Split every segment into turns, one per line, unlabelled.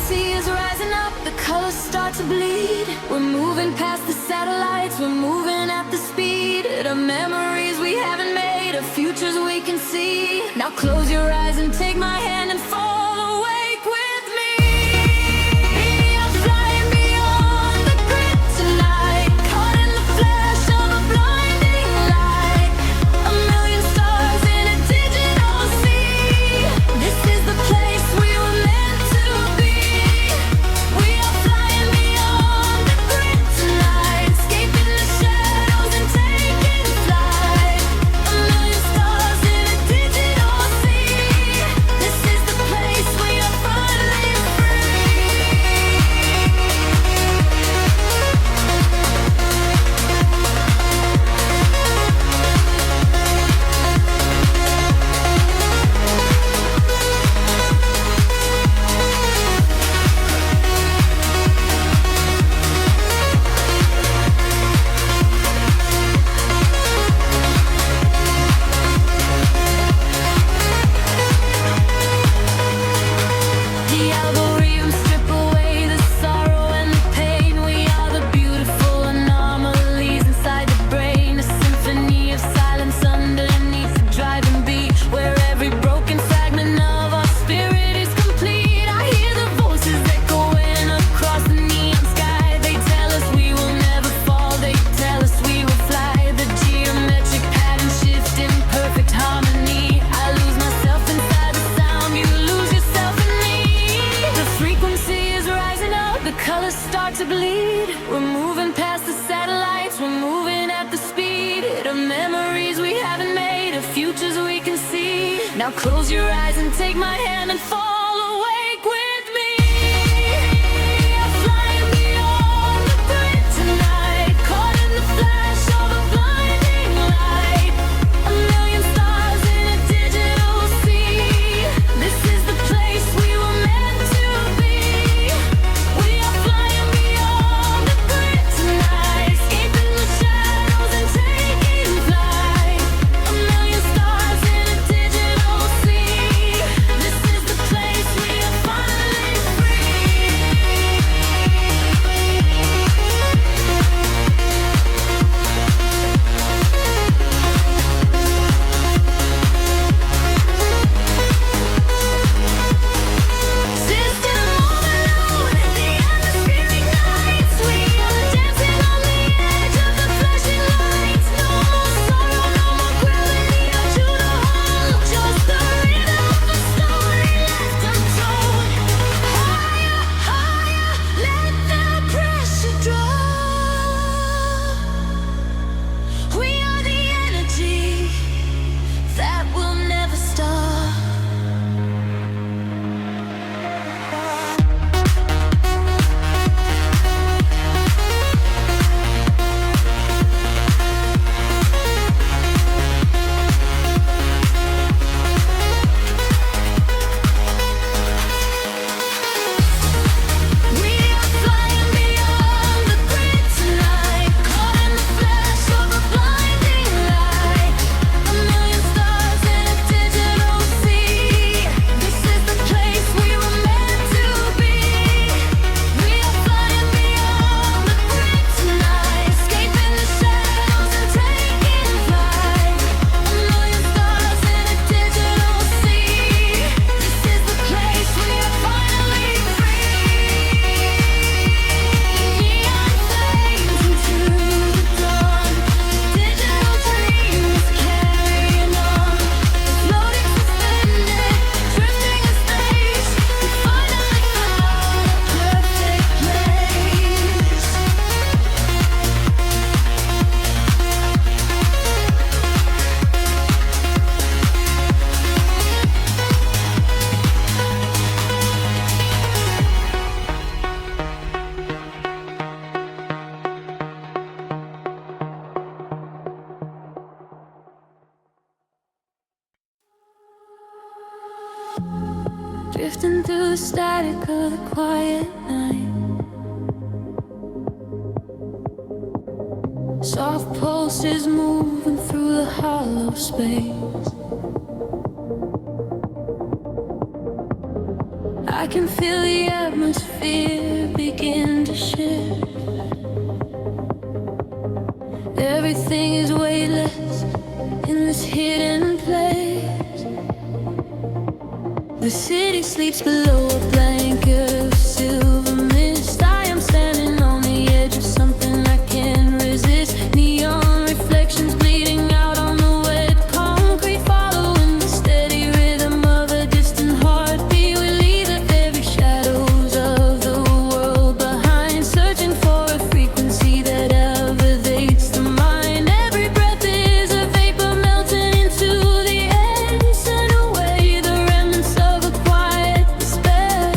frequency is rising up, the colors start to bleed. We're moving past the satellites, we're moving at the speed of memories we haven't made, of futures we can see. Now close your eyes and take my hand and fall awake with me. We are flying beyond the grid tonight, caught in the flash of a blinding light. A million stars in a digital sea. This is the place we were meant to be. We are flying beyond the grid tonight, escaping the shadows and taking flight. A million stars in a digital sea. This is the place we are finally free. The algorithms strip away the sorrow and the pain. We are the beautiful anomalies inside the brain, a symphony of silence underneath the driving beat, where every broken fragment of our spirit is complete. I hear the voices echoing across the neon sky. They tell us we will never fall, they tell us we will fly. The geometric pattern shift in perfect harmony. I lose myself inside the sound, you lose yourself in me. The frequency is rising up, the colors start to bleed. We're moving past the satellites, we're moving at the speed of memories we haven't made, of futures we can see. Now close your eyes and take my hand and fall awake with me. We are flying beyond the grid tonight, caught in the flash of a blinding light. A million stars in a digital sea. This is the place we were meant to be. We are flying beyond the grid tonight, escaping the shadows and taking flight. A million stars in a digital sea. This is the place we are finally free. System overload, the atmosphere ignites. We are dancing on the edge of the flashing lights. No more sorrow, no more gravity or true to hold. Just the rhythm of a story left untold. Higher, higher, let the pressure drop. We are the energy that will never stop. We are flying beyond the grid tonight, caught in the flash of a blinding light. A million stars in a digital sea. This is the place we were meant to be. We are flying beyond the grid tonight, escaping the shadows and taking flight. A million stars in a digital sea. This is the place we are finally free. Neon flames into the dawn. Digital dreams carrying on. Floating suspended, drifting in space. We finally found a perfect place. Drifting through the static of the quiet night. Soft pulses moving through the hollow space. I can feel the atmosphere begin to shift. Everything is weightless in this hidden place. The city sleeps below a blanket of silver mist. I am standing on the edge of something I can't resist. Neon reflections bleeding out on the wet concrete, following the steady rhythm of a distant heartbeat. We leave the very shadows of the world behind, searching for a frequency that elevates the mind. Every breath is a vapor melting into the air, send away the remnants of a quiet despair.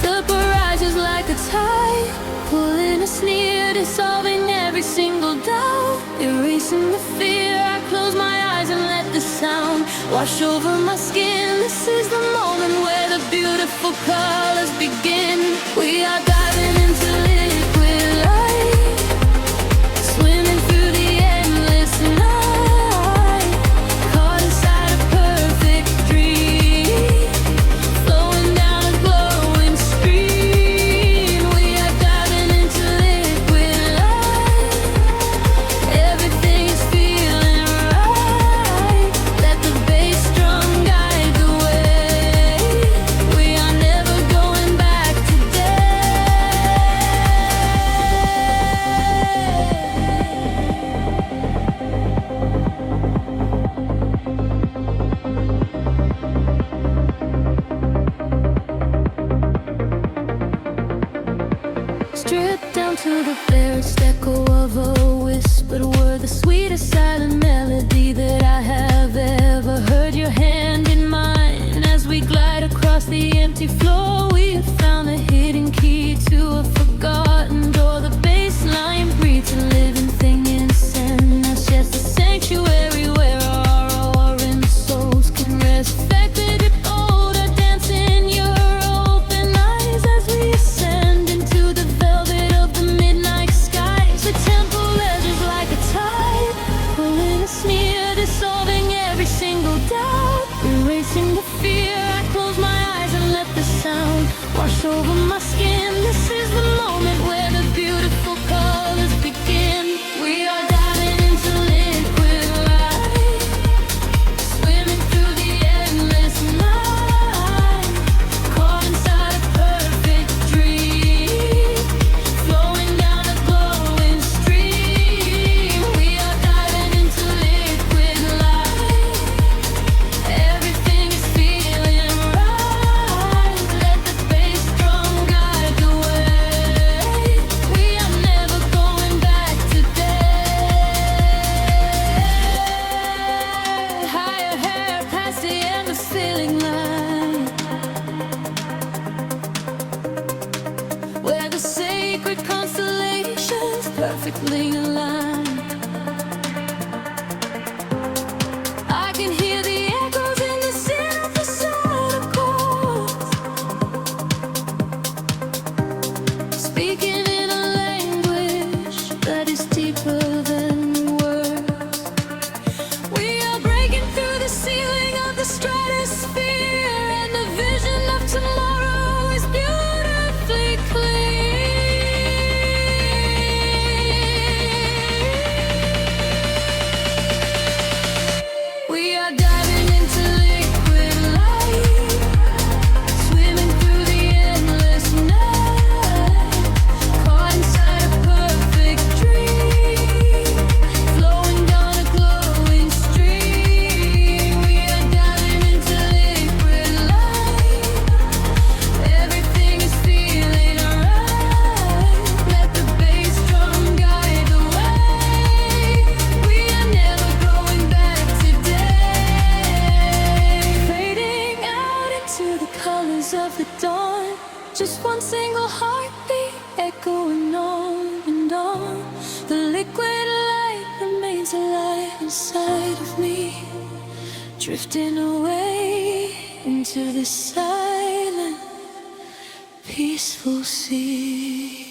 The barrage is like a tide, pulling us near, dissolving every single doubt, erasing the fear. I close my eyes and let the sound wash over my skin. This is the moment where the beautiful colors begin. We are diving into liquid light, swimming through the endless night, caught inside a perfect dream, flowing down a glowing stream. We are diving into liquid light, everything is feeling right. Let the bass drum guide the way. We are never going back today. Stripped down to the barest echo of a whispered word, the sweetest silent melody that I have ever heard. Your hand in mine as we glide across the empty floor. We have found a hidden key to a forgotten door. The bass line breathes a living thing inside us, just a sanctuary where our roaring souls can rest. Affected bold, I dance in your open eyes as we ascend into the velvet of the midnight skies. The temple ledges like a tide, pulling us near, dissolving every single doubt, erasing the fear. I close my eyes and let the sound wash over my skin. This is the moment where the beautiful colors begin. We are diving into liquid light, swimming through the endless night, caught inside a perfect dream, flowing down a glowing stream. We are diving into liquid light, everything is feeling right. Let the bass drum guide the way. We are never going back today. Higher hair past the end of ceiling line, where the sacred constellations perfectly aligned. I can hear the echoes in the synthesizer chords, speaking in a language that is deeper than words. We are breaking through the ceiling of the stratosphere, and the vision of tomorrow is beautifully clear. We are diving into liquid light, swimming through the endless night, caught inside a perfect dream, flowing down a glowing stream. We are diving into liquid light, everything is feeling right. Let the bass drum guide the way. We are never going back today. Fading out into the colors of the dawn, just one single heartbeat echoing on and on. The liquid light remains alive inside of me, drifting away into the silent, peaceful sea.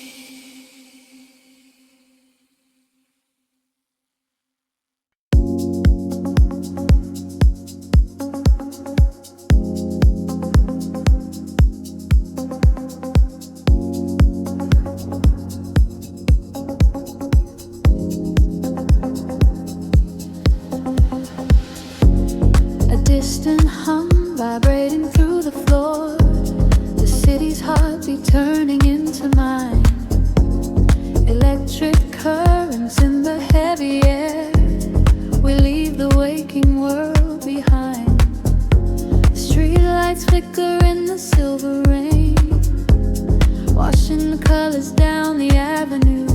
colors down the avenue.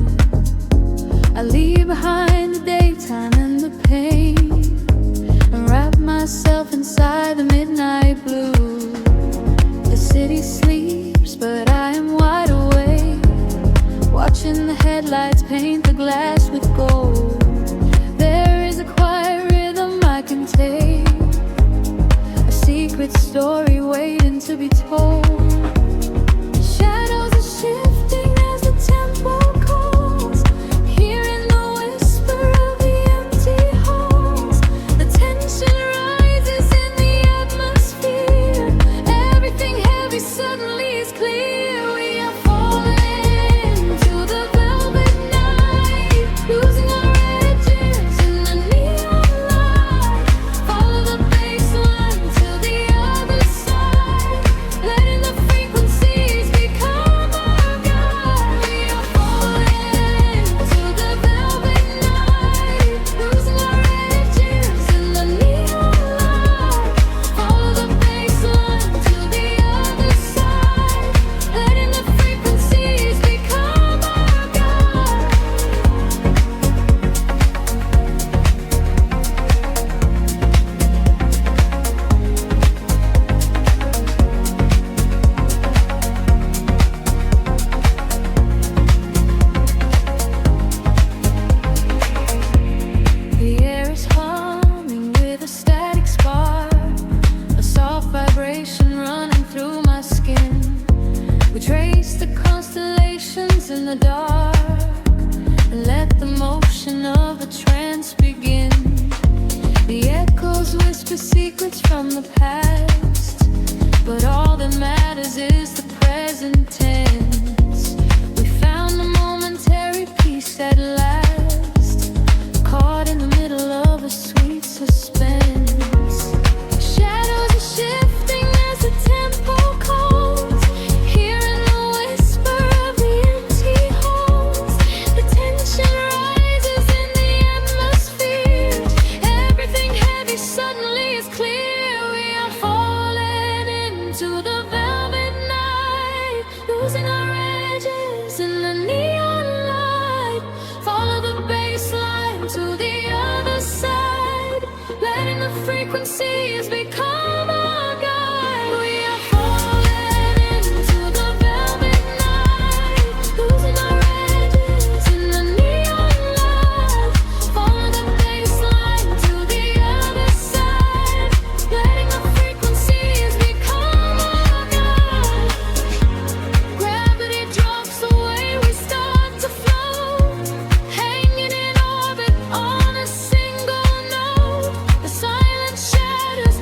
I leave behind the daytime and the pain, and wrap myself inside the midnight blue. The city sleeps, but I am wide awake, watching the headlights paint the glass with gold. There is a quiet rhythm I can take, a secret story waiting to be told. Shadows are shifting as the tempo calls, hearing the whisper of the empty halls. The tension rises in the atmosphere, everything heavy suddenly is clear. We are falling to the velvet night, losing our edges in the neon light. Follow the bass line to the other side, letting the frequencies become our guide. We are falling to the velvet night, losing our edges in the neon light. Follow the bass line to the other side, letting the frequencies become our guide. The air is humming with a static spark, a soft vibration running through my skin. We trace the constellations in the dark, and let the motion of a trance begin. The echoes whisper secrets from the past, but all that matters is the present tense. We found a momentary peace at last, caught in the middle of a sweet suspense. Shadows are shifting as the tempo calls, hearing the whisper of the empty halls. The tension rises in the atmosphere, everything heavy suddenly is clear. We are falling into the velvet night, losing our edges in the neon light. Follow the bass line to the other side, letting the frequencies become our guide. We are falling into the velvet night, losing our edges in the neon light. Follow the bass line to the other side, letting the frequencies become our guide. Gravity drops away, we start to float, hanging in orbit on a single note. The silent shatters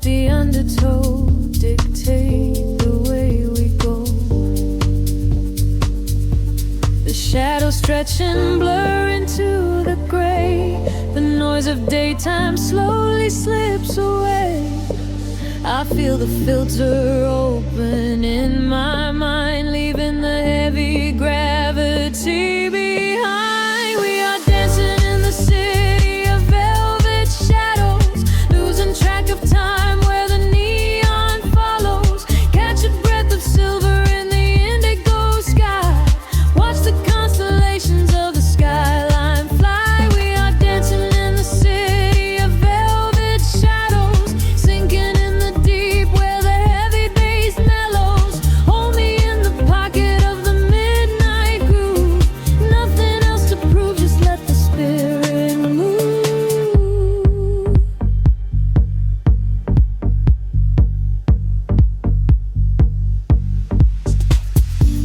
the undertow dictate the way we go. The shadows stretch and blur into the gray. The noise of daytime slowly slips away. I feel the filter open in my mind, leaving the heavy gravity behind. We are dancing in the city of velvet shadows, losing track of time where the neon follows. Catch a breath of silver in the indigo sky. Watch the constellations of the skyline fly. We are dancing in the city of velvet shadows, sinking in the deep where the heavy bass mellows. Hold me in the pocket of the midnight groove. Nothing else to prove, just let the spirit move.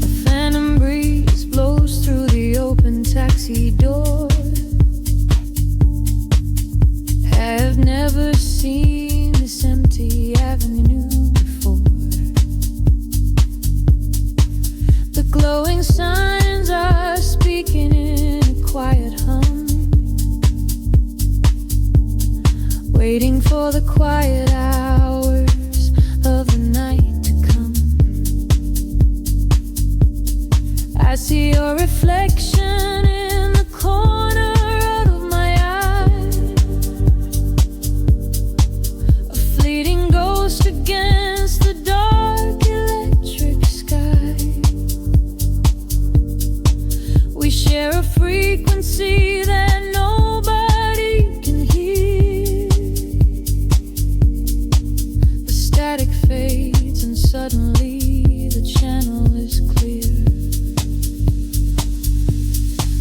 A phantom breeze blows through the open taxi door. Have never seen this empty avenue before. The glowing signs are speaking in a quiet hum, waiting for the quiet hours of the night to come. I see your reflection in the corner of my eye, a fleeting ghost against the dark electric sky. We share a frequency that nobody can hear. The static fades and suddenly the channel is clear.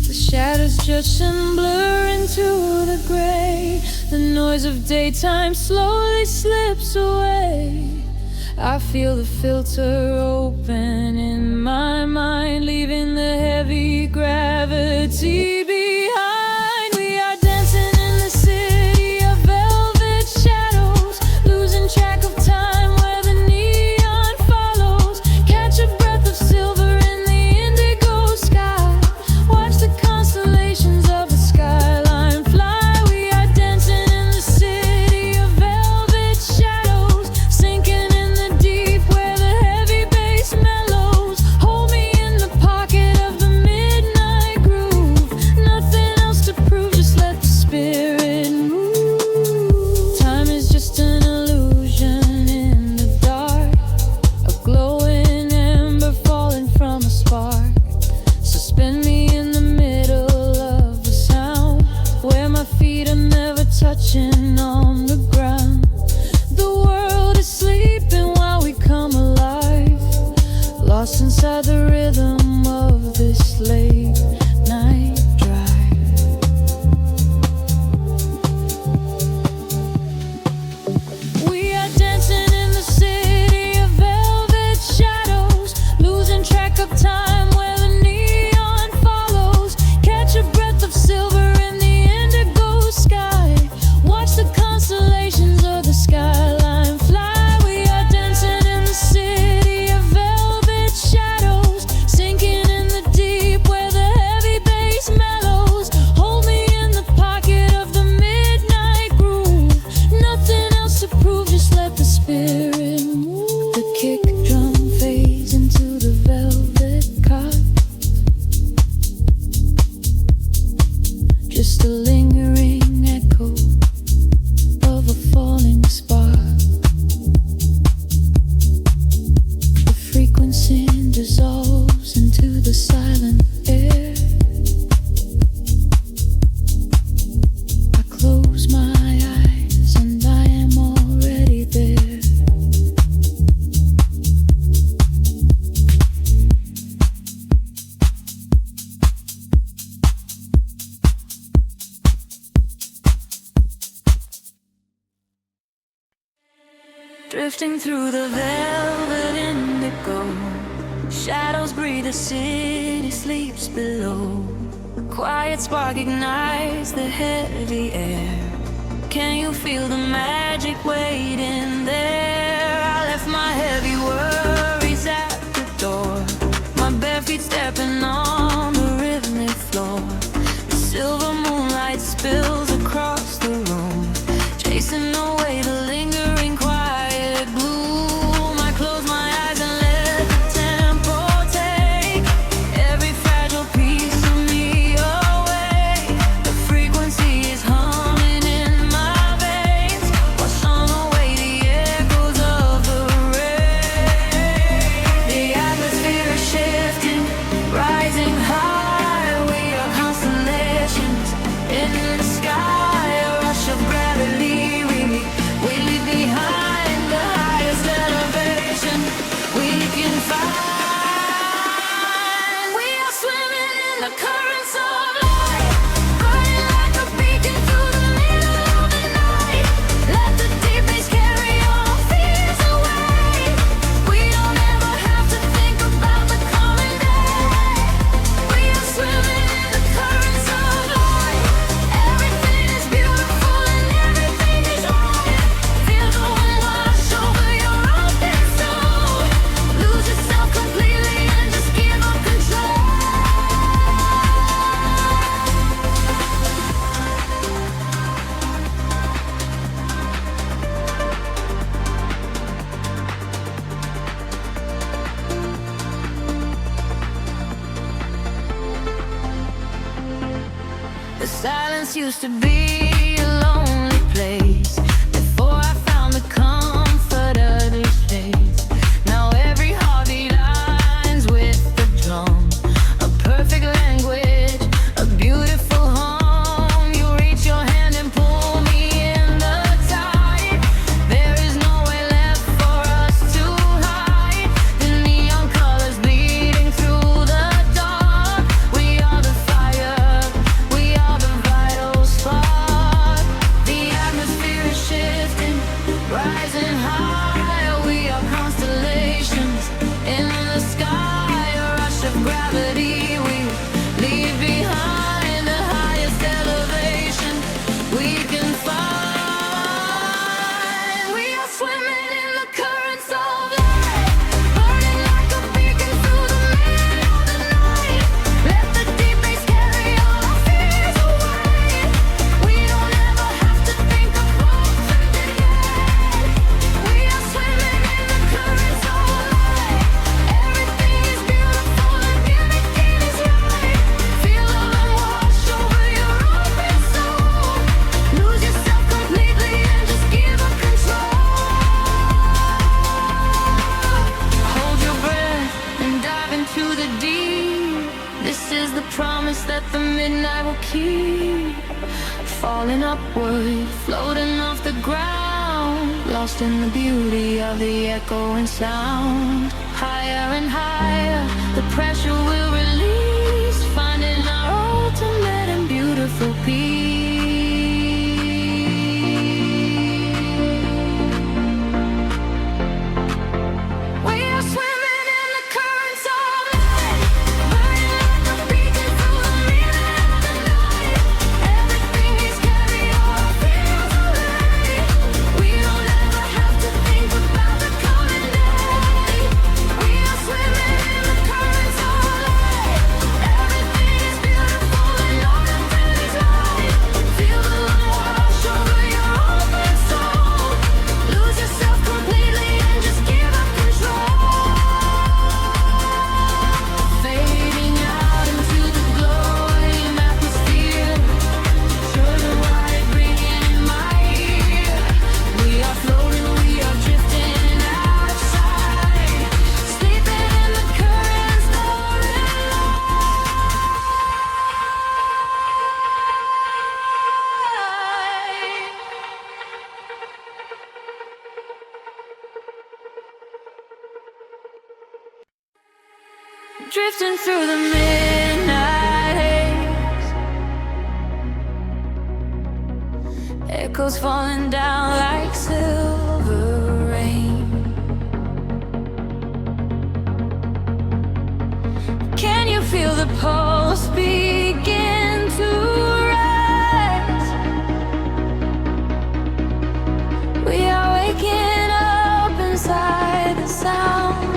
The shadows judge and blur into the gray. The noise of daytime slowly slips away. I feel the filter open in my mind, leaving the heavy gravity behind. We are dancing in the city of velvet shadows, losing track of time where the neon follows. Catch a breath of silver in the indigo sky. Watch the constellations of the skyline fly. We are dancing in the city of velvet shadows, sinking in the deep where the heavy bass mellows. Hold me in the pocket of the midnight groove. Nothing else to prove, just let the spirit move. Time is just an illusion in the dark, a glowing ember falling from a spark. Suspend me in the middle of the sound, where my feet are never touching on the ground. The world is sleeping while we come alive, lost inside the rhythm of this late night drive. We are dancing in the city of velvet shadows, losing track of time where the neon follows. Catch a breath of silver in the indigo sky. Watch the constellations of the skyline fly. We are dancing in the city of velvet shadows, sinking in the deep where the heavy bass mellows. Hold me in the pocket of the midnight groove. Nothing else to prove, just let the spirit move. The kick drum fades into the velvet cot, just a lingering echo of a falling spark. The frequency dissolves into the silent air. I close my eyes and I am already there. Drifting through the velvet indigo, shadows breathe, the city sleeps below. A quiet spark ignites the heavy air. Can you feel the magic waiting there? chasing away the lingering quiet gloom. I close my eyes and let the tempo take every fragile piece of me away. The frequency is humming in my veins, washing away the echoes of the rain. The atmosphere is shifting, rising high. We are constellations in the sky, a rush of gravity. We leave behind the highest elevation we can find. We are swimming in the currents of light, burning like a beacon through the middle of the night. Let the deep bass carry our fears away. We don't ever have to think about the coming day. We are swimming in the currents of light. Everything is beautiful and everything is right. Feel the wind wash over your open soul. Lose yourself completely and just give up control. The silence used to be a lonely place before I found the comfort of this place. Now every heartbeat aligns with the drum, a perfect language, a beautiful home. You reach your hand and pull me in the tide. There is nowhere left for us to hide. The neon colors bleeding through the dark. We are the fire, we are the vital spark. The atmosphere is shifting, rising high. We are constellations in the sky, a rush of gravity. We leave behind the highest elevation we can find. We are swimming in the currents of light, burning like a beacon through the middle of the night. Let the deep bass carry all our fears away. We don't ever have to think about something yet. We are swimming in the currents of light. Everything is beautiful and everything is right. Feel the wind wash over your open soul. Lose yourself completely and just give up control. Hold your breath and dive into the deep. This is the promise that the midnight will keep. Falling upward, floating off the ground, lost in the beauty of the echoing sound. Higher and higher, the pressure will release, finding our ultimate and beautiful peace. We are swimming in the currents of light, burning like a beacon through the middle of the night. Everything is carry all our fears away. We don't ever have to think about the coming day. We are swimming in the currents of light. Everything is beautiful and all of it is right. Feel the wind wash over your open soul. Lose yourself completely and just give up control. Fading out into the glowing atmosphere. Turn right, ringing in my ear. We are floating, we are drifting outside, sleeping in the currents of light. Drifting through the midnight haze, echoes falling down like silver rain. Can you feel the pulse begin to rise? We are waking up inside the sound.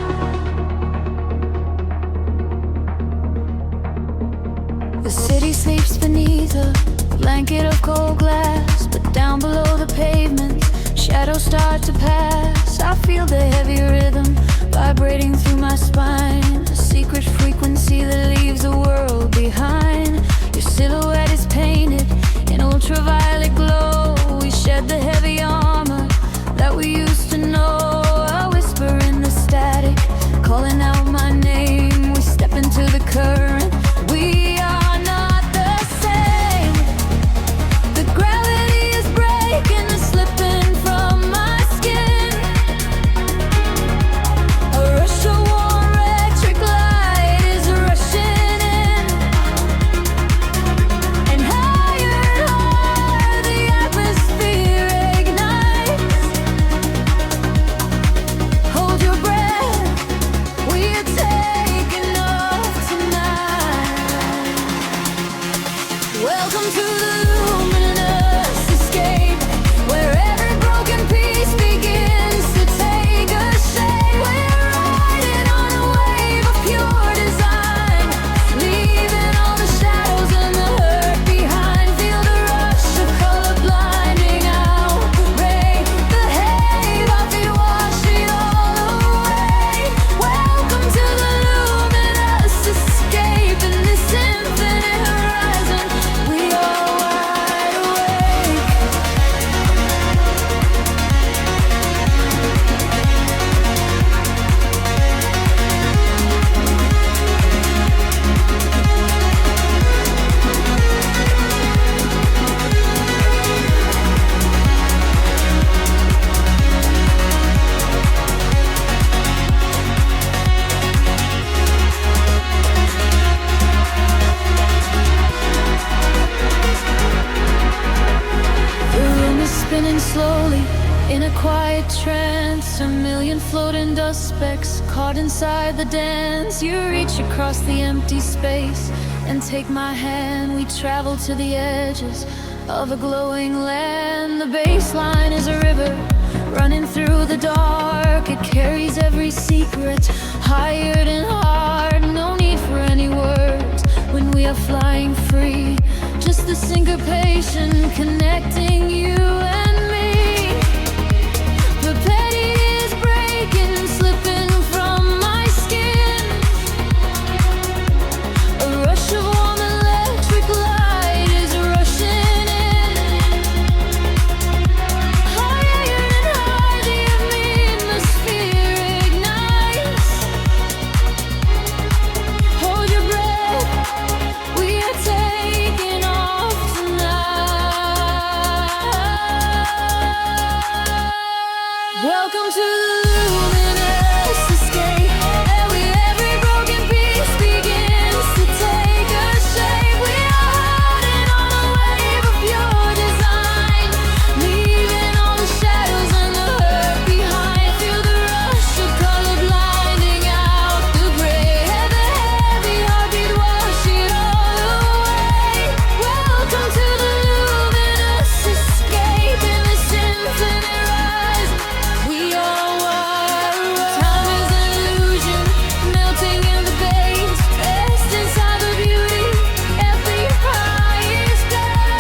The city sleeps beneath a blanket of cold glass, but down below the pavement. Shadows start to pass. I feel the heavy rhythm vibrating through my spine. A secret frequency that leaves the world behind. Your silhouette is painted in ultraviolet glow. We shed the heavy armor that we used to know. A whisper in the static, calling out my name. We step into the current. We are not the same. The gravity is breaking and slipping from my skin. A rush of warm electric light is rushing in. And higher the atmosphere ignites. Hold your breath, we are taking off tonight. Welcome to the luminous escape, where every broken piece begins to take a shape. We're riding on a wave of pure design, leaving all the shadows and the hurt behind. Feel the rush of color blinding out the rain. The haze of it wash it all away. Welcome to the luminous escape in this infinite horizon. We are wide awake. The room is spinning slowly in a quiet trance. A million floating dust specks caught inside the dance. You reach across the empty space and take my hand. We travel to the edges of a glowing land. The baseline is a river running through the dark. It carries every secret, hired and hard. No need for any words when we are flying free. Just the syncopation connecting you and me. The petty is breaking, slipping from my skin. A rush of warm electric light is rushing in. Higher and higher the atmosphere ignites. Hold your breath, we are taking off tonight. Welcome to the luminous escape, where every broken piece begins to take a shape. We are riding on a wave of pure design, leaving all the shadows and the hurt behind. Feel the rush of color blinding out the gray. The heavy heartbeat wash it all away. Welcome to the luminous escape in this infinite rise. We are wide awake. Time is an illusion, melting in the veins. Rest inside the beauty at the highest grade.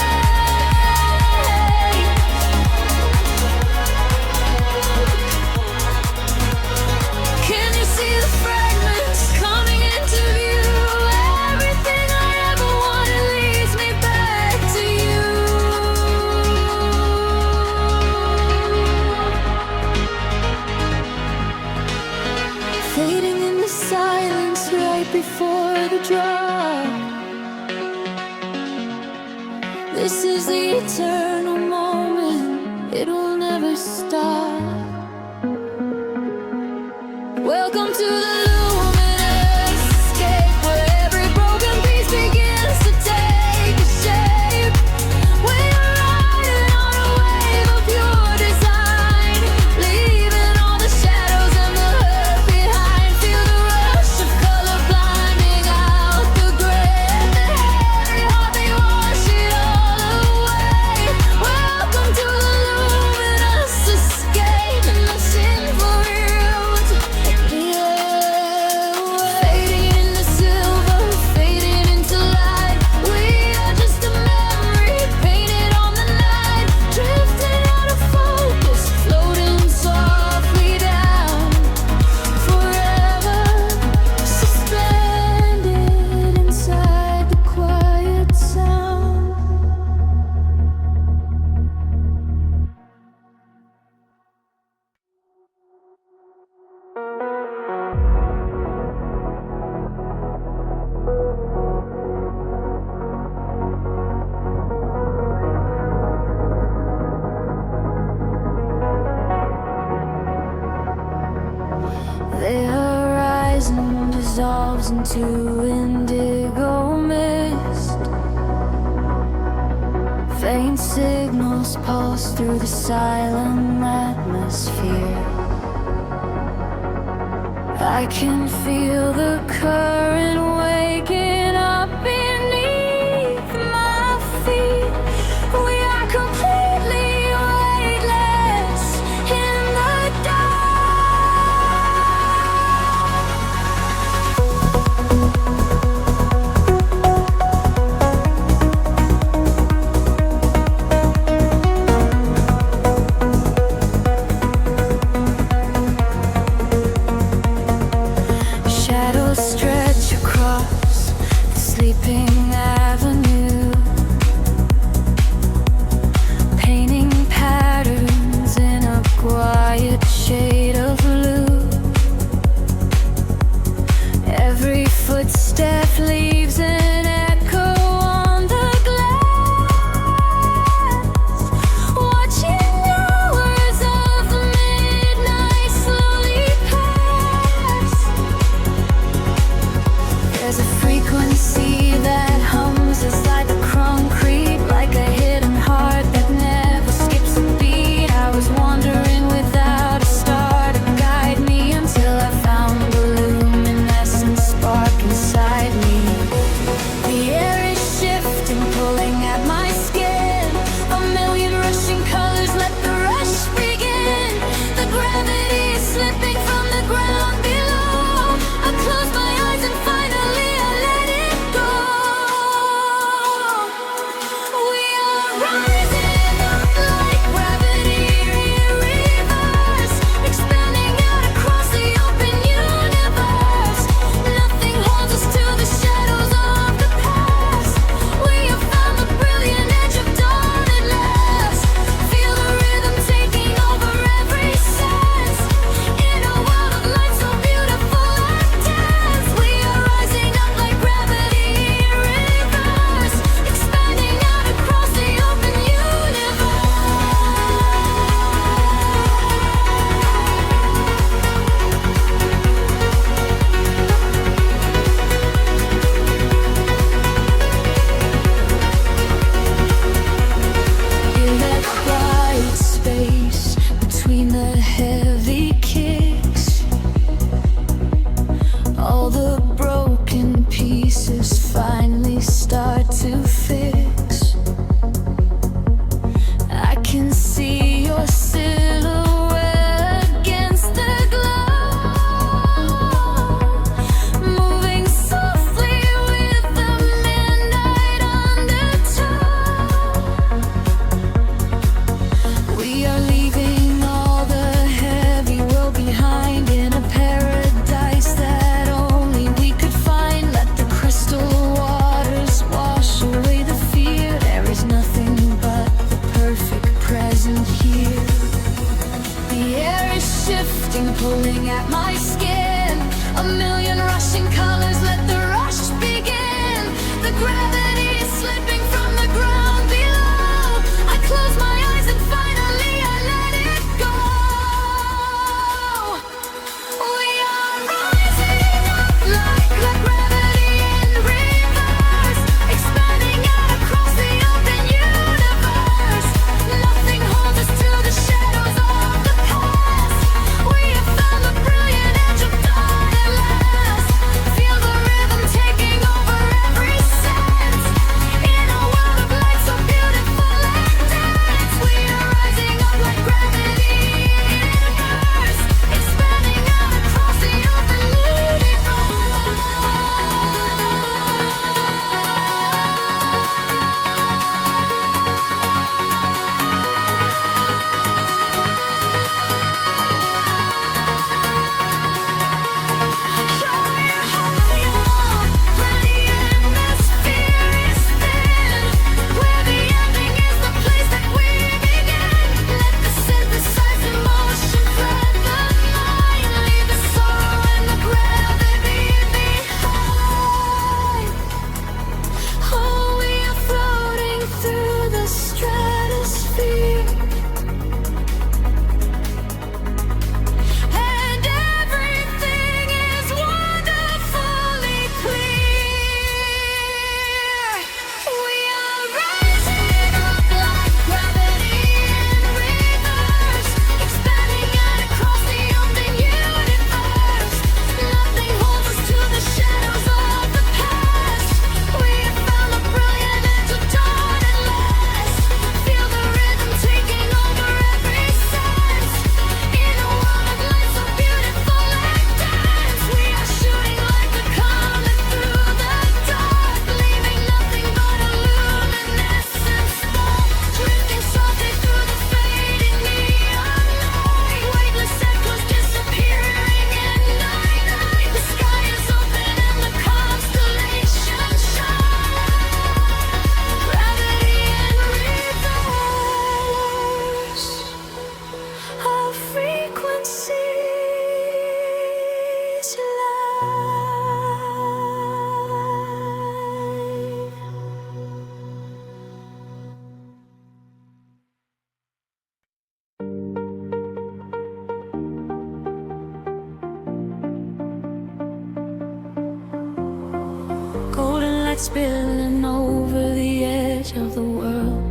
Can you see the fragments coming into view? Everything I ever wanted leads me back to you. Fading in the silence right before the drop. This is the eternal moment, it will never stop. Welcome to the luminous escape, where every broken piece begins to take a shape. We are riding on a wave of pure design, leaving all the shadows and the hurt behind. Feel the rush of color blinding out the gray. The heavy heartbeat wash it all away. Welcome to the luminous escape in the sinful route. We dissolves into indigo mist. Faint signals pulse through the silent atmosphere. I can feel the current waking up beneath my feet. We are completely weightless in the stretch across the sleeping avenue, painting patterns in a quiet shade of blue. Every footstep leaves an echo on the glass, watching hours of the midnight slowly pass. There's a frequency that hums inside the concrete, like a hidden heart that never skips a beat. I was wandering without a star to guide me until I found the luminescent spark inside me. The air is shifting, pulling at my skin. A million rushing colors, let the rush begin. The gravity is slipping from the ground below. I close my eyes and finally I let it go. We are rising up like gravity in reverse, expanding out across the open universe. Nothing holds us to the shadows of the past. We have found the brilliant edge of dawn at last. Feel the rhythm taking over every sense. In a world of light so beautiful and dense, we are rising up like gravity in reverse, expanding out across the open universe. In that quiet space between the heavy kicks, all the broken pieces finally start to fix. I can see your silhouette against the glow, moving softly with the midnight undertow. We are leaving all the heavy world behind in a paradise that only we could find. Let the crystal waters wash away the fear. There is nothing but the perfect present here. The air is shifting, pulling at my skin. A million rushing colors, let the rush begin. The gravity is slipping from the ground below. I close my eyes and finally I let it go. We are rising up like gravity in reverse, expanding out across the open universe. Nothing holds us to the shadows of the past. We have found the brilliant edge of dawn at last. spilling over the edge of the world.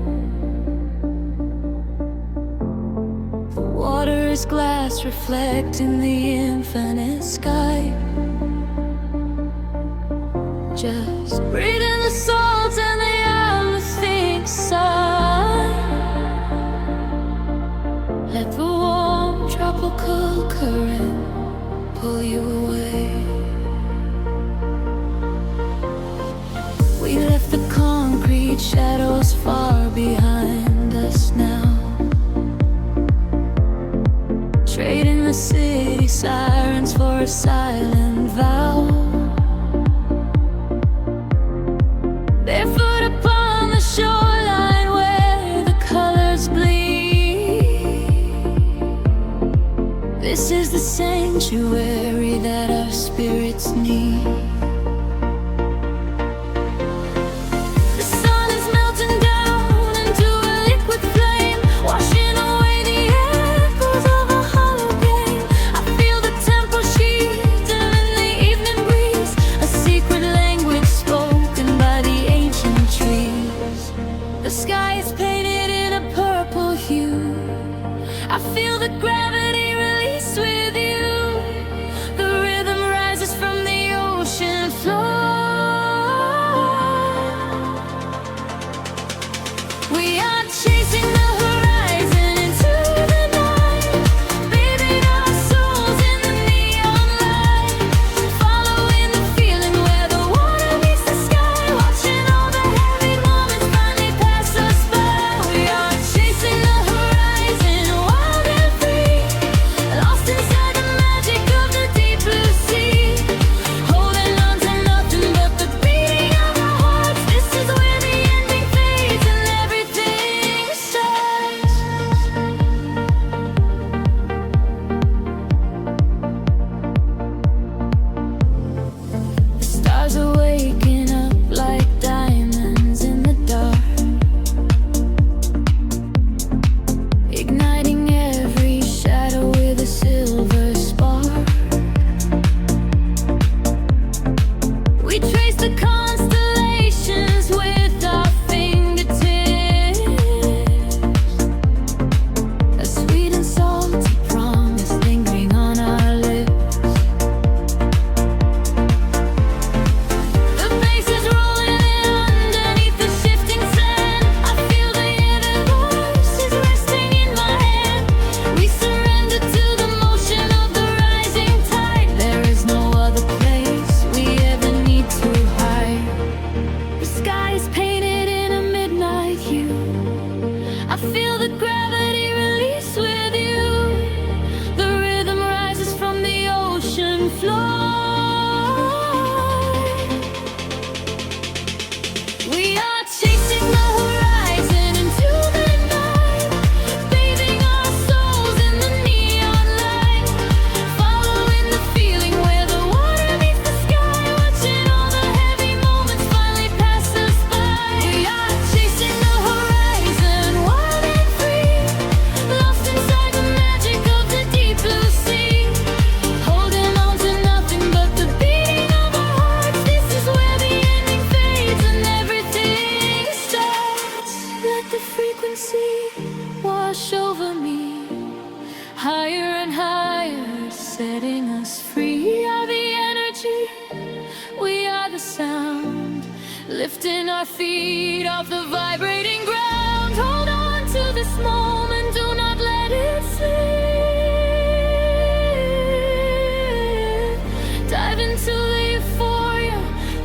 The water is glass reflecting the infinite sky. Just breathing the salt and the uplifting sun. Let the warm tropical current pull you away. We left the concrete shadows far behind us now, trading the city sirens for a silent vow. Barefoot upon the shoreline where the colors bleed. This is the sanctuary that our spirits need. The sun is melting down into a liquid flame, washing away the echoes of a hollow game. I feel the temple sheathing in the evening breeze, a secret language spoken by the ancient trees. The sky is painted in a purple hue. I feel the gravity release with you. The rhythm rises from the ocean floor. We are chasing the horizon into the night, bathing our souls in the neon light, following the feeling where the water meets the sky, watching all the heavy moments finally pass us by. We are chasing the horizon, wild and free, lost inside the magic of the deep blue sea, holding on to nothing but the beating of our hearts. This is where the ending fades and everything starts. The stars are waking up like diamonds in the dark, igniting every shadow with a silver spark. We trace the constellations with our fingertips, a sweet and salty promise lingering on our lips. The bass is rolling in underneath the shifting sand. I feel the universe is resting in my hand. We surrender to the motion of the rising tide. There is no other place we ever need to hide. The sky is painted in a midnight hue. I feel the gravity release with you. The rhythm rises from the ocean floor. We are chasing the horizon into the night, bathing our souls in the neon light, following the feeling where the water meets the sky, watching all the heavy moments finally pass us by. We are chasing the horizon, wild and free, lost inside the magic of the deep blue sea, holding on to nothing but the beating of our hearts. This is where the ending fades and everything starts. Let the frequency wash over me, higher and higher, setting us free. We are the energy, we are the sound, lifting our feet off the vibrating ground. Hold on to this moment, do not let it slip. Dive into the euphoria,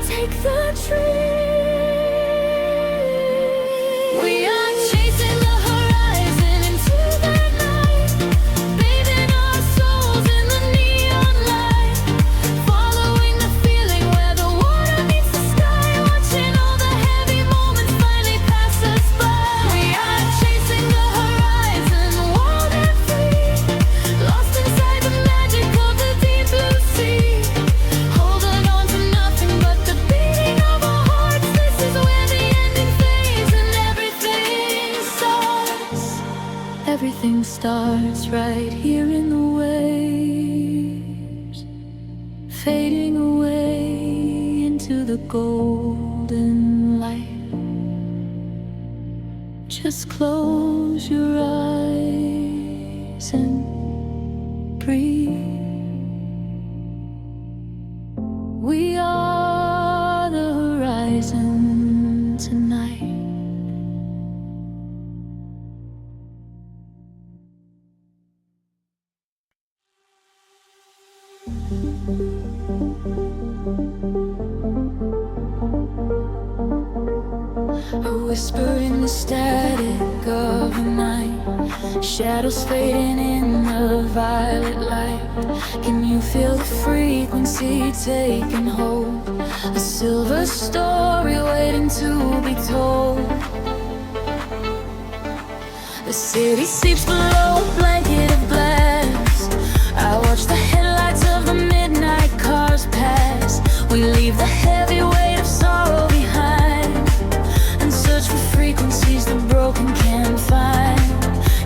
take the trip. We are chasing the horizon into the night, bathing our souls in the neon light, following the feeling where the water meets the sky, watching all the heavy moments finally pass us by. We are chasing the horizon, wild and free, lost inside the magic of the deep blue sea, holding on to nothing but the beating of our hearts. This is where the ending fades and everything starts. Everything starts right here in the waves, fading away into the golden close your eyes and breathe. We are the horizon tonight. A whisper in the static of the night, shadows fading in the violet light. Can you feel the frequency taking hold? A silver story waiting to be told. The city sleeps below a blanket of glass. I watch the headlights of the midnight cars pass. We leave the heavy weight of sorrow behind and search for frequencies the broken can't find.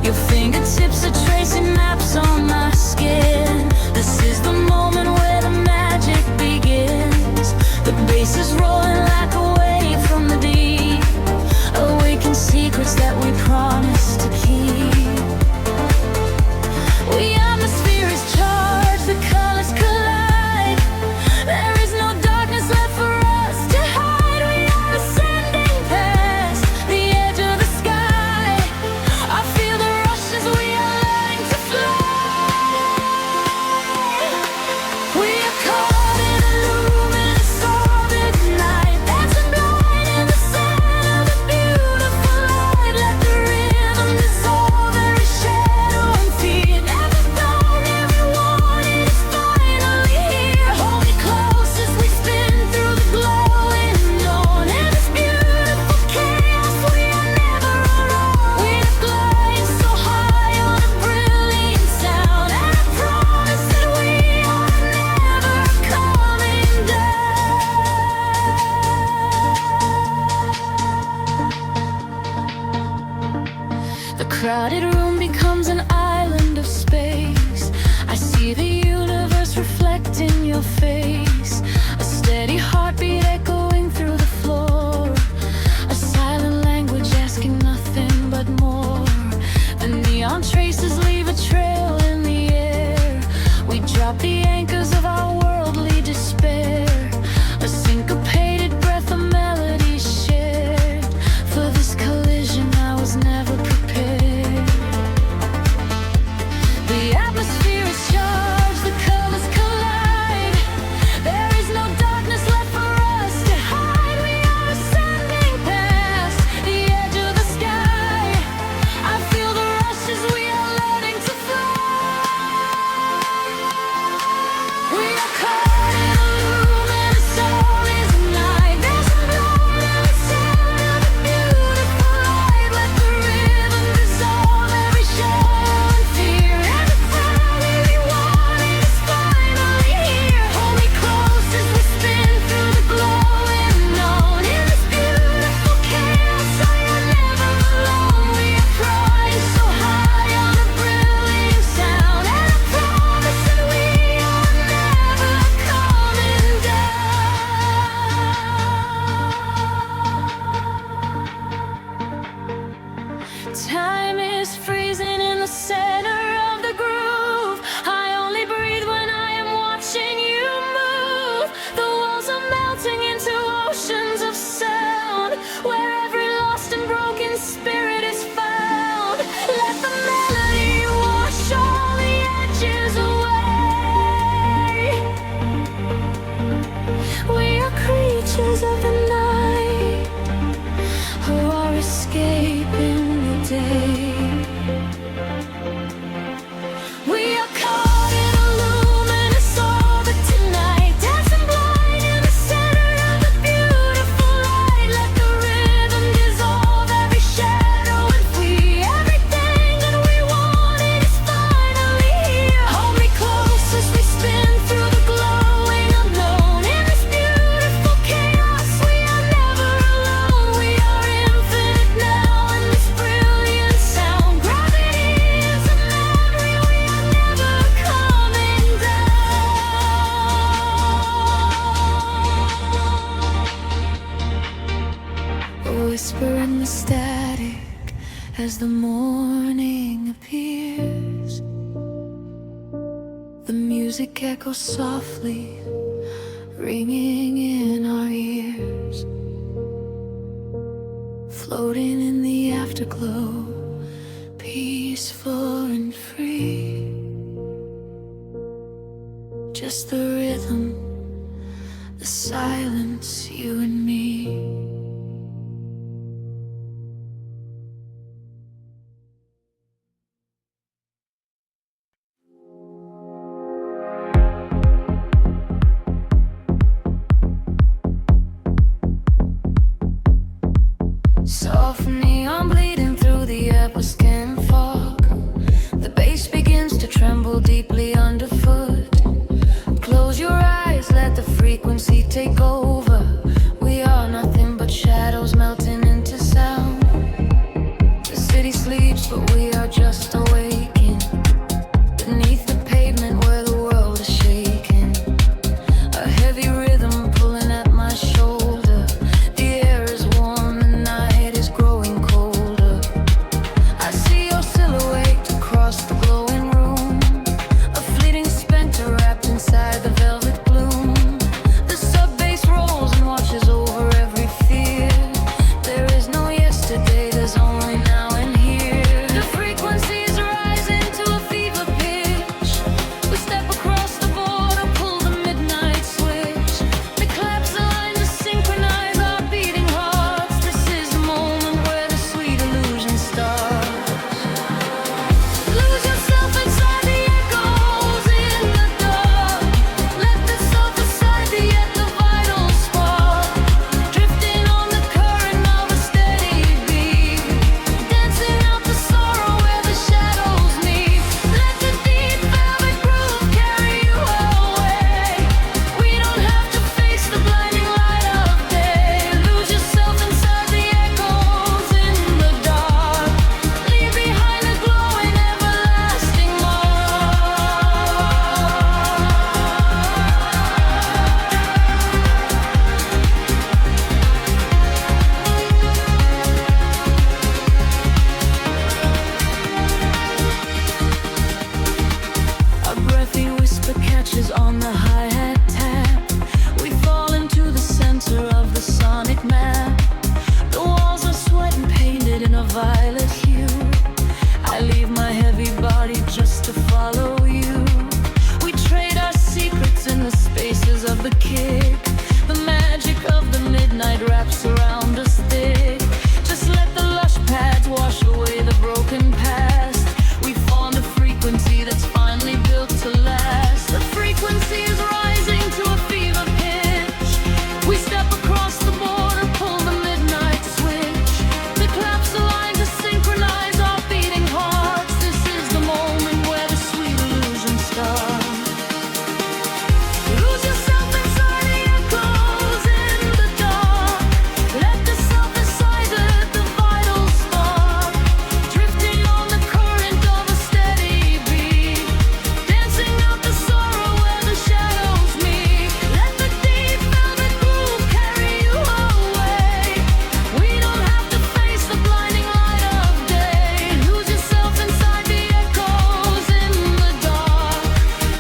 Your fingertips are tracing maps on my skin. This is the moment where the magic begins. The bass is rolling like a wave from the deep, awaken secrets that we promised to keep. We atmosphere is charged, the colors collide. There is no darkness left for us to hide. We are ascending past the edge of the sky. I feel the rush as we are learning to fly. We are caught in a luminous orbit night, dancing blind in the center of a beautiful light. Let the rhythm dissolve every shadow and fear. Never known, never wanted, it's finally here. Hold me close as we spin through the glowing dawn. In this beautiful chaos, we are never alone. We're flying so high on a brilliant sound, and I promise that we are never coming down. The crowded room becomes an island of space. I see the universe reflect in your face. A steady heartbeat echoing through the floor. A silent language asking nothing but more. The neon traces leave a trail in the air. We drop the anchors of our worldly despair. A syncopated breath of melodies shared. For this collision I was never prepared. The atmosphere is charged, the colors collide. There is no darkness left for us to hide. We are ascending past the edge of the sky. I feel the rush as we are learning to fly. music echoes softly, ringing in our ears, floating in the afterglow, peaceful and free. Just the rhythm, the silence, you and me. Soft neon bleeding through the upper skin fog. The bass begins to tremble deeply underfoot. Close your eyes, let the frequency take over. We are nothing but shadows melting into sound. The city sleeps, but we are just awaking beneath the pavement where the world is shaking. A heavy rhythm pulling at my shoulder. The air is warm, the night is growing colder. I see your silhouette across the glowing room, a fleeting specter wrapped inside the velvet gloom. The sub-bass rolls and watches over every fear. There is no yesterday, there's only now and here. The frequencies rising to a fever pitch. We step across the border, pull the midnight switch. The claps align to synchronize our beating hearts. This is the moment where the sweet illusion starts. Lose yourself inside the echoes in the dark. Let the soft aside the yet the vital spark. Drifting on the current of a steady beat. Dancing out the sorrow where the shadows meet. Let the deep velvet groove carry you away. We don't have to face the blinding light of day. Lose yourself inside the echoes in the dark. Leave behind a glowing everlasting A breathy whisper catches on the hi-hat tap. We fall into the center of the sonic map. The walls are sweat and painted in a violet hue. I leave my heavy body just to follow you. We trade our secrets in the spaces of the kick. The magic of the midnight wraps around us thick. Just let the lush pads wash away the broken past. We form a frequency that's finally built to last. The frequency is rising to a fever pitch. We step across the border, pull the midnight switch. The claps align to synchronize our beating hearts. This is the moment where the sweet illusion starts. Lose yourself inside the echoes in the dark. Let the self inside the vital spark. Drifting on the current of a steady beat. Dancing out the sorrow where the shadows meet. Let the deep velvet groove carry you away. We don't have to face the blinding light of day. Lose yourself inside the echoes in the dark.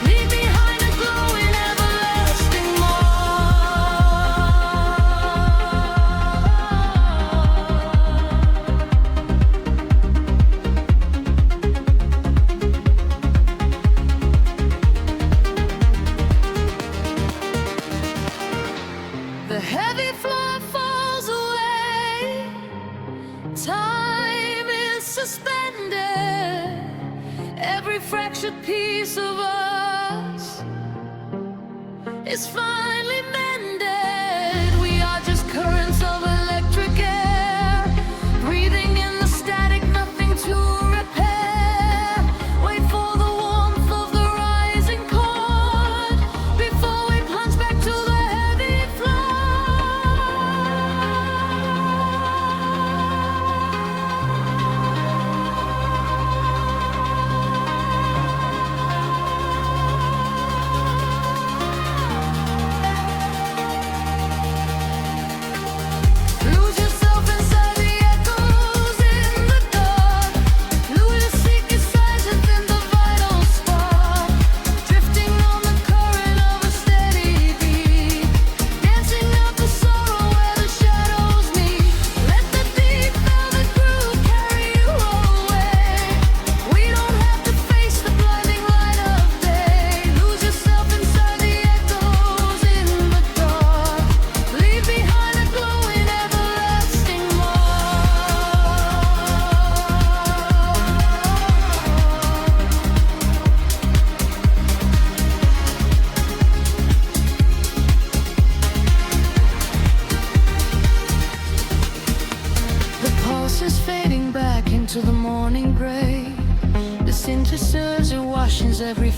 Leave behind a glowing everlasting mark. The heavy floor falls away. Time is suspended. Every fractured piece of us is finally mended. We are just currents of electric air, breathing in the static, nothing to repair. Wait for the warmth of the rising chord before we plunge back to the heavy floor.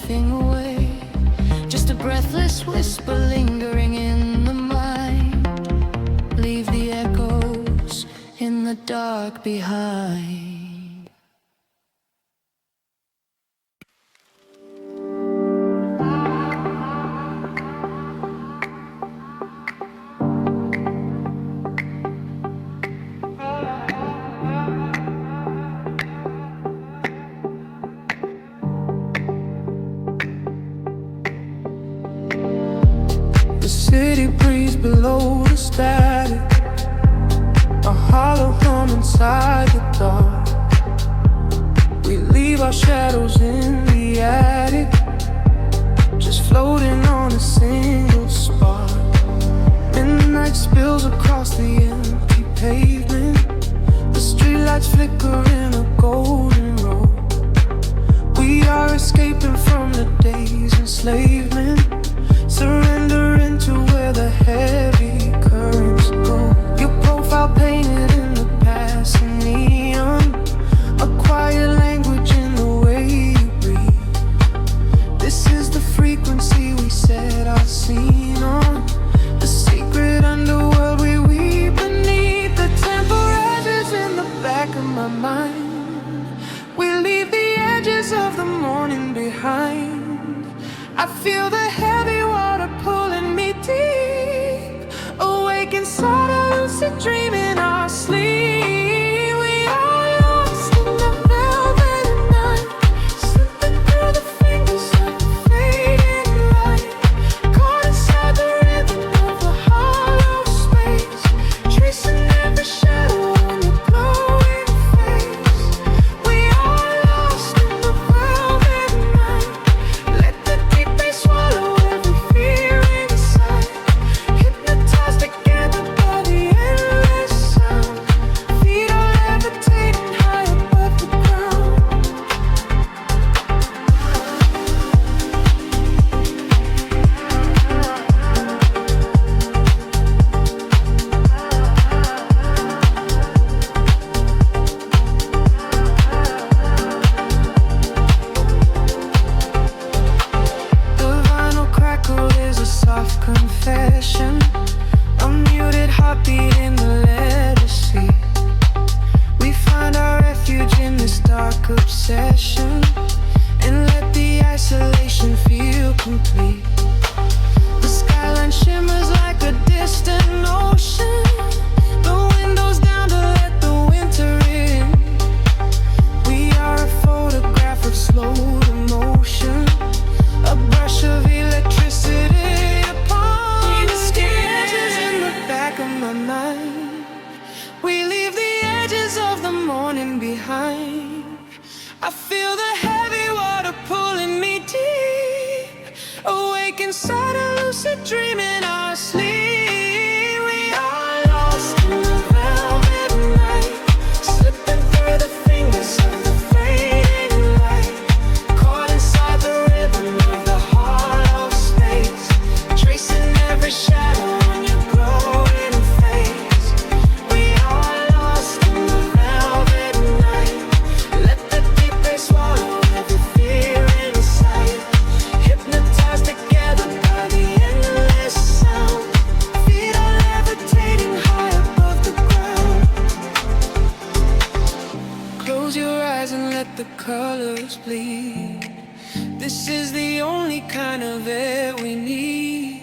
everything away. Just a breathless whisper lingering in the mind. Leave the echoes in the dark behind.
The city breeze below the static, a hollow hum inside the dark. We leave our shadows in the attic, just floating on a single spark. Midnight spills across the empty pavement, the streetlights flicker in a golden row. We are escaping from the day's enslavement, surrendering to where the heavy currents go. Your profile painted in the passing neon, a quiet language in the way you breathe. This is the frequency we set our scene on, the secret underworld we weave beneath. The temple rises in the back of my mind. We leave the edges of the morning behind. I feel the heavy water pulling me deep, awake inside a lucid dream in our sleep. We are lost in the velvet night, slipping through the fingers of the fading light, caught inside the rhythm of the hollow space, tracing every shadow on your glowing face. We are lost in the velvet night. Let the deep bass swallow every fear inside, hypnotized together by the endless sound. Feet are levitating high above the ground. The vinyl crackle is a soft confession, a muted heartbeat in the letter C. We find our refuge in this dark obsession, and let the isolation feel complete. The skyline shimmers like a distant ocean, the windows down to let the winter in. We are a photograph of slow emotion, a brush of electricity upon the sketches in the back of my mind. We leave the edges of the morning behind. I feel the heavy water pulling me deep, awake inside a lucid dream in our sleep. We are lost in the velvet night, slipping through the fingers of the fading light, caught inside the rhythm of the hollow space, tracing every shadow on your glowing face. We are lost in the velvet night. Let the deep bass swallow every fear inside, hypnotized together by the endless sound. Feet are levitating high above the ground. Close your eyes and let the colors bleed. This is the only kind of air we need,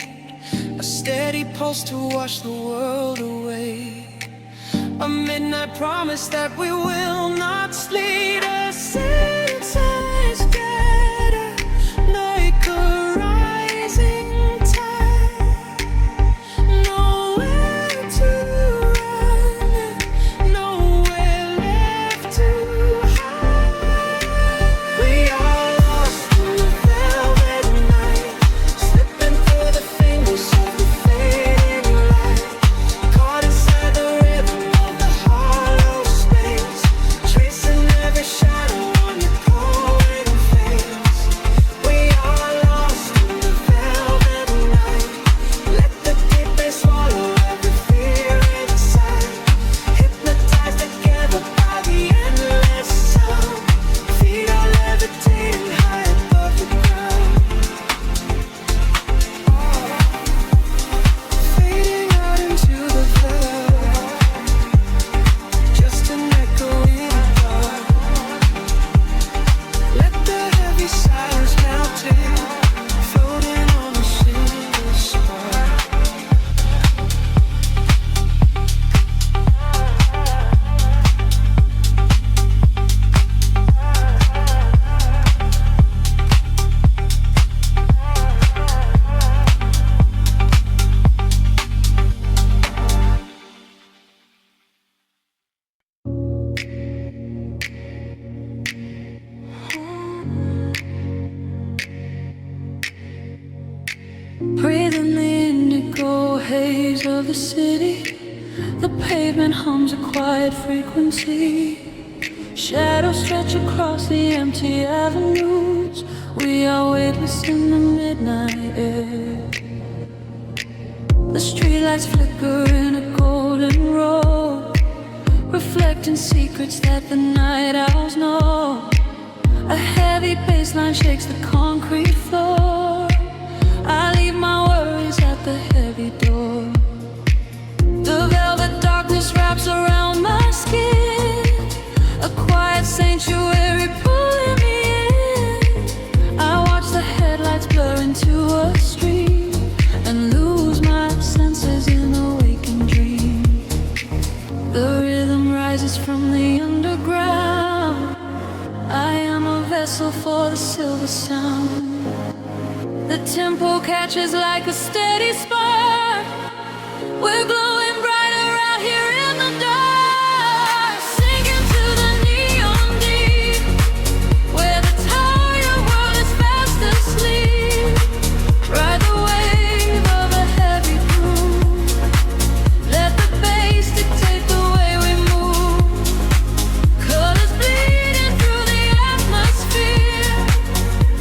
a steady pulse to wash the world away, a midnight promise that we will not sleep. A sense scatter like a rising tide, nowhere to run, nowhere left to hide. We are lost in the velvet night, slipping through the fingers of the fading light, caught inside the rhythm of the hollow space, tracing every shadow on your
Breathing the indigo haze of the city. The pavement hums a quiet frequency. Shadows stretch across the empty avenues. We are weightless in the midnight air. The streetlights flicker in a golden row, reflecting secrets that the night owls know. A heavy bass line shakes the concrete floor. I leave my worries at the heavy door. The velvet darkness wraps around my skin, a quiet sanctuary pulling me in. I watch the headlights blur into a stream and lose my senses in a waking dream. The rhythm rises from the underground. I am a vessel for the silver sound. The tempo catches like a steady spark. We're glowing brighter out here in the dark, sinking to the neon deep, where the tired world is fast asleep. Ride the wave of a heavy groove. Let the bass dictate the way we move. Colors bleeding through the atmosphere.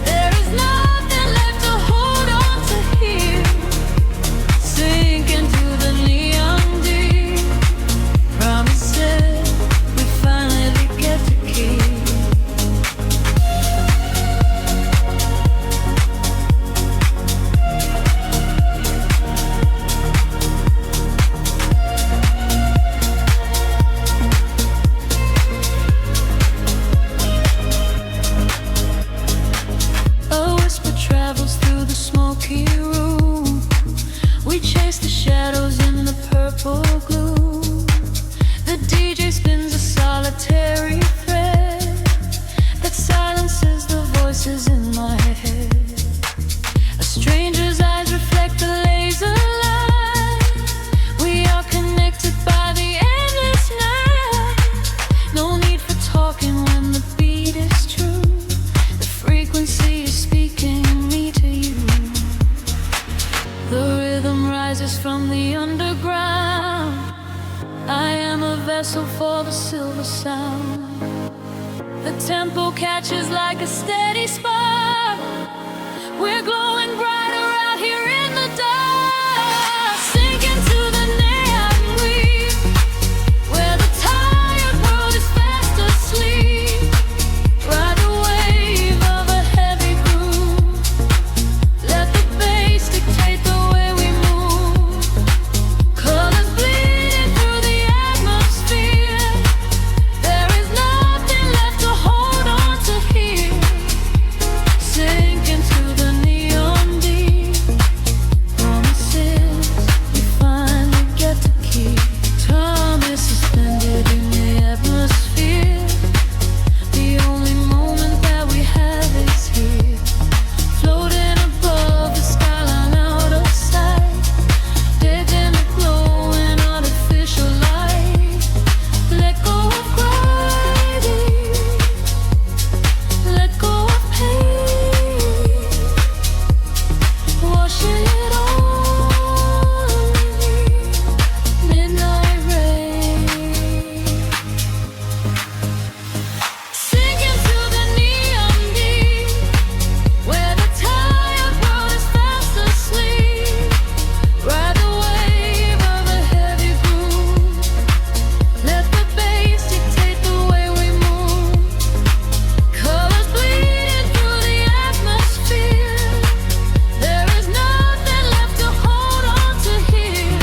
There is nothing left to hold on to here. Sink into the neon deep. Promises we finally get to keep. A whisper travels through the smoky room. We chase the shadows in the purple gloom. The DJ spins a solitary thread that silences the voices in my head. A stranger's eyes reflect the laser light. We are connected by the endless night. No need for talking when the beat is true. The frequency is speaking me to you. The rhythm rises from the underground. I am a vessel for the silver sound. The tempo catches like a steady spark. We're glowing brighter out here in the dark, sinking to the neon weave, where the tired world is fast asleep. Ride the wave of a heavy groove. Let the bass dictate the way we move. Colors bleeding through the atmosphere. There is nothing left to hold on to here. Sink into the neon deep. Promises we finally get to keep. Time is suspended in the atmosphere. The only moment that we have is here. Floating above the skyline out of sight. Dead in a glowing artificial light. Let go of gravity. Let go of pain. Washing it all away. Midnight rain. Sinking to the neon deep, where the tired world is fast asleep. Ride the wave of a heavy groove. Let the bass dictate the way we move. Colors bleeding through the atmosphere. There is nothing left to hold on to here.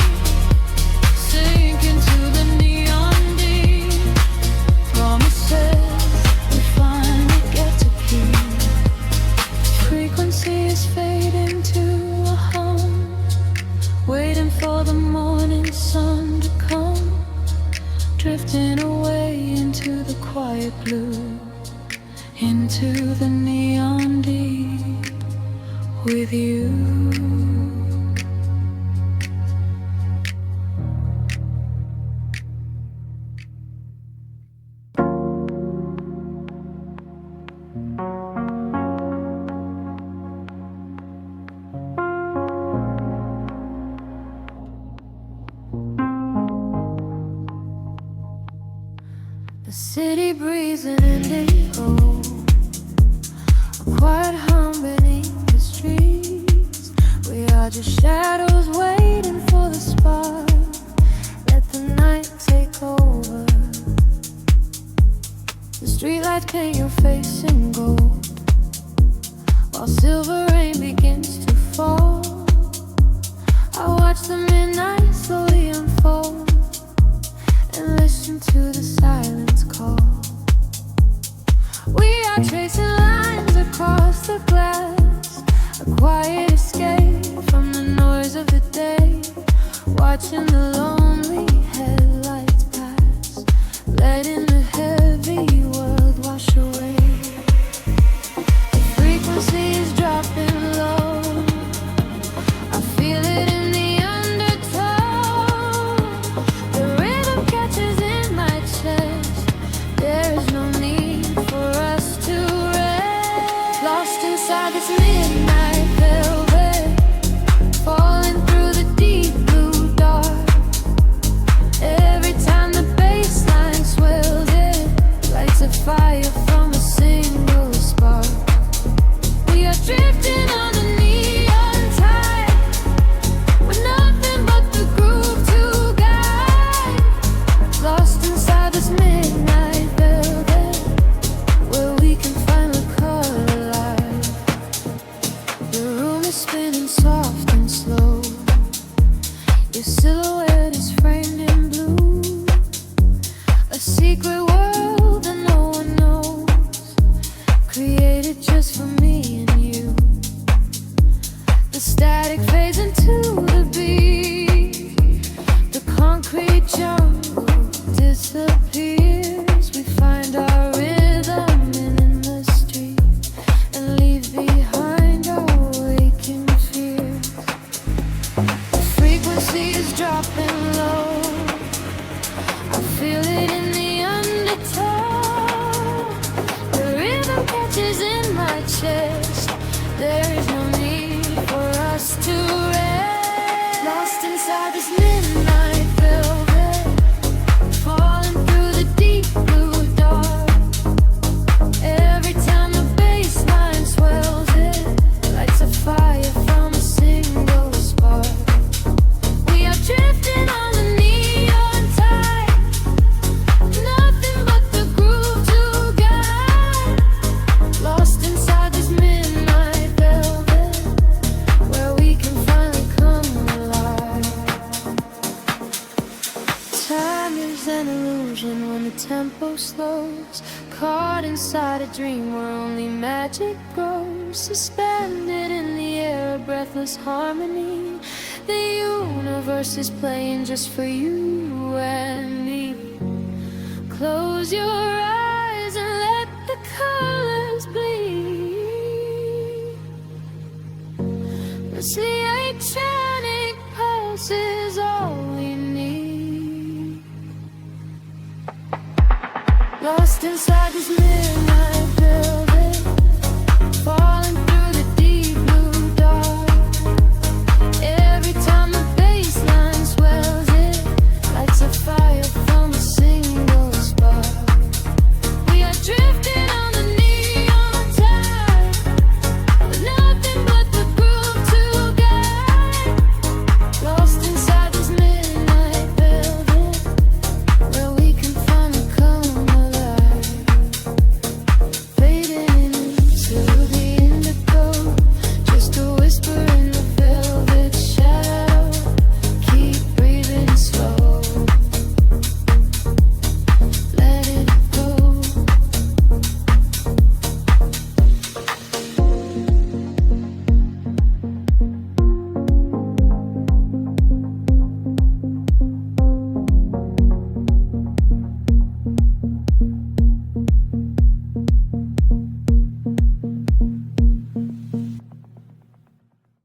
Sink into the neon deep. Promises we finally get to keep. Frequency is fading to a hum, waiting for the morning sun to come. Drifting away into the quiet blue, into the neon deep with you.
City breeze and indigo, a quiet hum beneath the streets. We are just shadows waiting for the spark. Let the night take over. The streetlights paint your face in gold, while silver rain begins to fall. I watch the midnight slowly unfold and listen to the silence call. We are tracing lines across the glass, a quiet escape from the noise of the day, watching the lonely headlights pass, letting the heavy world wash away. The frequency is dropping low, I feel it in the undertow. The rhythm catches in my chest, there is no need for us to rest. Lost inside this midnight velvet, falling through the deep blue dark. Every time the bass line swells, it lights a fire from a single spark. We are drifting on the neon tide, with nothing but the groove to guide. Lost inside this midnight velvet, where we can finally come alive. The room is spinning soft and slow, your silhouette is framed in blue, a secret world that no one knows, created just for me and you. The static fades into the beat, the concrete jungle disappears. We find our rhythm in the street and leave behind our waking fears. The frequency is dropping low, I feel it in the undertow. The rhythm catches in my chest, there is no need for us to rest. Lost inside this midnight velvet, falling through the deep blue dark. Every time the bass line swells, it lights a fire from a single spark. We are drifting on the neon tide, nothing but the groove to guide. Lost inside this midnight velvet, where we can finally come alive. Time is an illusion when the tempo slows, caught inside a dream where only magic grows. Suspended in the air, a breathless harmony. The universe is playing just for you and me. Close your eyes and let the colors bleed. This electronic pulse is all we need. Lost inside this mirror.